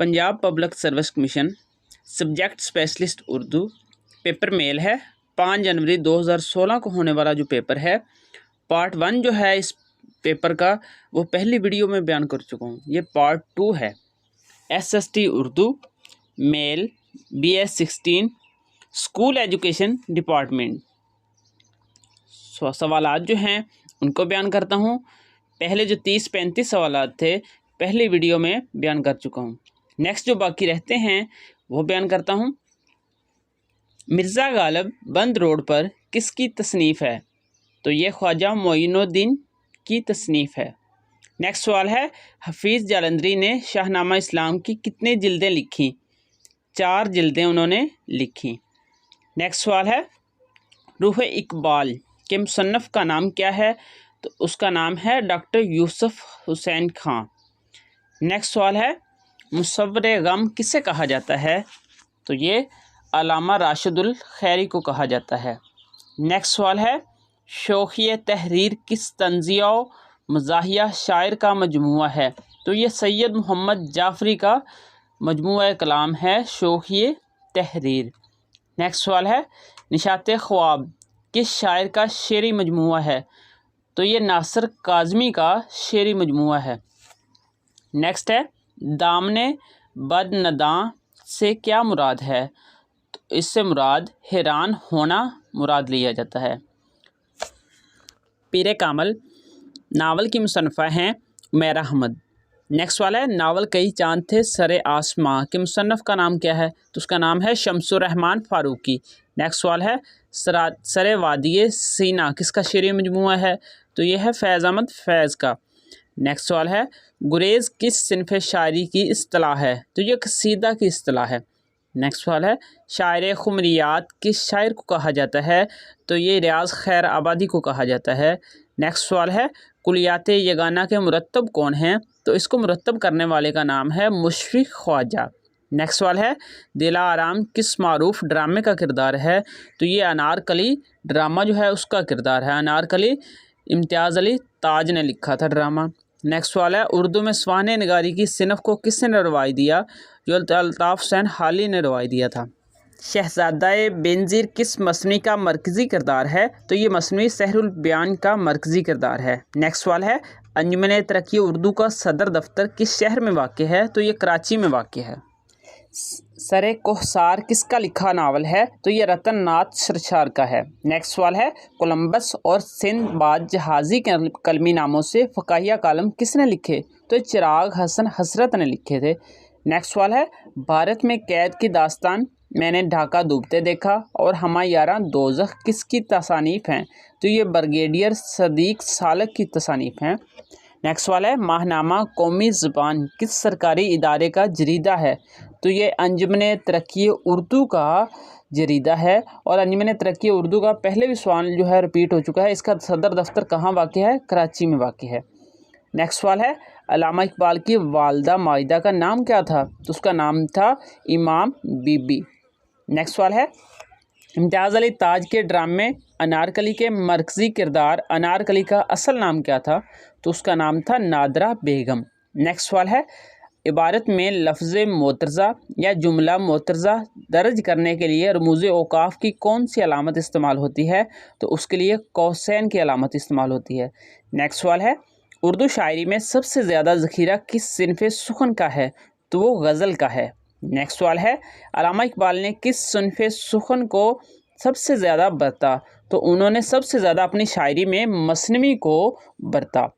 Punjab public service commission subject specialist Urdu paper mail है 5 जनवरी 2016 को होने वाला जो पेपर है पार्ट 1 जो है इस पेपर का वो पहली वीडियो में बयान कर चुका हूँ। ये पार्ट 2 है। SST Urdu male BS 16 school education department. सवालात जो हैं उनको बयान करता हूँ। पहले जो 30-35 सवालात थे पहली वीडियो में बयान कर चुका हूँ। नेक्स्ट जो बाकी रहते हैं वो बयान करता हूँ। मिर्ज़ा गालिब बंद रोड पर किसकी तसनीफ़ है? तो ये ख्वाजा मोइनुद्दीन की तसनीफ़ है। नेक्स्ट सवाल है, हफीज़ जालंधरी ने शाहनामा इस्लाम की कितनी जिल्दें लिखी? 4 जिल्दें उन्होंने लिखी। नेक्स्ट सवाल है, रूह इकबाल के मुसन्नफ़ का नाम क्या है? तो उसका नाम है डॉक्टर यूसुफ हुसैन खां। नेक्स्ट सवाल है, मुसव्विर गम किसे कहा जाता है? तो ये अल्लामा राशिदुल खैरी को कहा जाता है। नेक्स्ट सवाल है, शोखिए तहरीर किस तंज़िया मज़ाहिया शायर का मजमुआ है? तो ये सैयद मोहम्मद जाफ़री का मजमुआ कलाम है शोखिए तहरीर। नेक्स्ट सवाल है, निशात ख्वाब किस शायर का शेरी मजमुआ है? तो ये नासिर काज़मी का शेरी मजमुआ है। नेक्स्ट है, दामने बदनदां से क्या मुराद है? तो इससे मुराद हैरान होना मुराद लिया जाता है। पीरे कामल नावल की मुसन्निफ़ा हैं उमैरा अहमद। नेक्स्ट वाला है, नावल कई चांद थे सरे आसमां के मुसन्निफ़ का नाम क्या है? तो उसका नाम है शम्सुर रहमान फारूकी। नेक्स्ट सवाल है, सरे वादिये सीना किसका शेरी मजमुआ है? तो यह है फैज़ अहमद फैज़ का। नेक्स्ट सवाल है, गुरेज़ किस सिनफ़ शायरी की इस्तिलाह है? तो यह कसीदा की इस्तिलाह है। नेक्स्ट सवाल है, शायर खुमरियात किस शायर को कहा जाता है? तो ये रियाज़ खैर आबादी को कहा जाता है। नेक्स्ट सवाल है, कुलियात यगाना के मुरत्तब कौन हैं? तो इसको मुरत्तब करने वाले का नाम है मुशफ़िक़ ख्वाजा। नेक्स्ट सवाल है, दिला आराम किस मारूफ ड्रामे का किरदार है? तो ये अनारकली ड्रामा जो है उसका किरदार है। अनारकली इम्तियाज़ अली ताज ने लिखा था ड्रामा। नेक्स्ट सवाल है, उर्दू में स्वाने निगारी की सिनफ को किसने रवाई दिया? जो अल्ताफ़ हुसैन हाली ने रवाई दिया था। शहज़ादा बेनज़ीर किस मसनवी का मरकज़ी किरदार है? तो ये मसनवी सहरुल बयान का मरकज़ी किरदार है। नेक्स्ट सवाल है, अंजुमन तरक्की उर्दू का सदर दफ्तर किस शहर में वाक़ है? तो ये कराची में वाक़ है। सरे कोहसार किसका लिखा नावल है? तो ये रतन नाथ सरशार का है। नेक्स्ट सवाल है, कोलंबस और सिंदबाद जहाज़ी के कलमी नामों से फ़काहिया कालम किसने लिखे? तो ये चिराग हसन हसरत ने लिखे थे। नेक्स्ट सवाल है, भारत में कैद की दास्तान मैंने ढाका डूबते देखा और हमा यारा दोज़ख किसकी तसानीफ़ हैं? तो ये ब्रिगेडियर सदीक सालक की तसानीफ़ हैं। नेक्स्ट सवाल है, माहनामा कौमी ज़बान किस सरकारी इदारे का जरीदा है? तो ये अंजुमन तरक्की उर्दू का जरीदा है। और अंजुमन तरक्की उर्दू का पहले भी सवाल जो है रिपीट हो चुका है। इसका सदर दफ्तर कहाँ वाक़ है? कराची में वाक़ है। नेक्स्ट सवाल है, अल्लामा इकबाल की वालदा माजिदा का नाम क्या था? तो उसका नाम था इमाम बीबी। नेक्स्ट सवाल है, इम्तियाज़ अली ताज के ड्रामे अनारकली के मरकज़ी किरदार अनारकली का असल नाम क्या था? तो उसका नाम था नादरा बेगम। नेक्स्ट सवाल है, इबारत में लफ्ज़ मोतरज़ा या जुमला मोतरज़ा दर्ज करने के लिए रमूज़ औकाफ की कौन सी अलामत इस्तेमाल होती है? तो उसके लिए कौसैन की अलामत इस्तेमाल होती है। नेक्स्ट सवाल है, उर्दू शायरी में सबसे ज़्यादा ज़ख़ीरा किस सिनफ़ सुख़न का है? तो वो गज़ल का है। नेक्स्ट सवाल है, अल्लामा इकबाल ने किस सिनफ़ सुख़न को सबसे ज़्यादा बरता? तो उन्होंने सबसे ज़्यादा अपनी शायरी में मसनवी को बरता।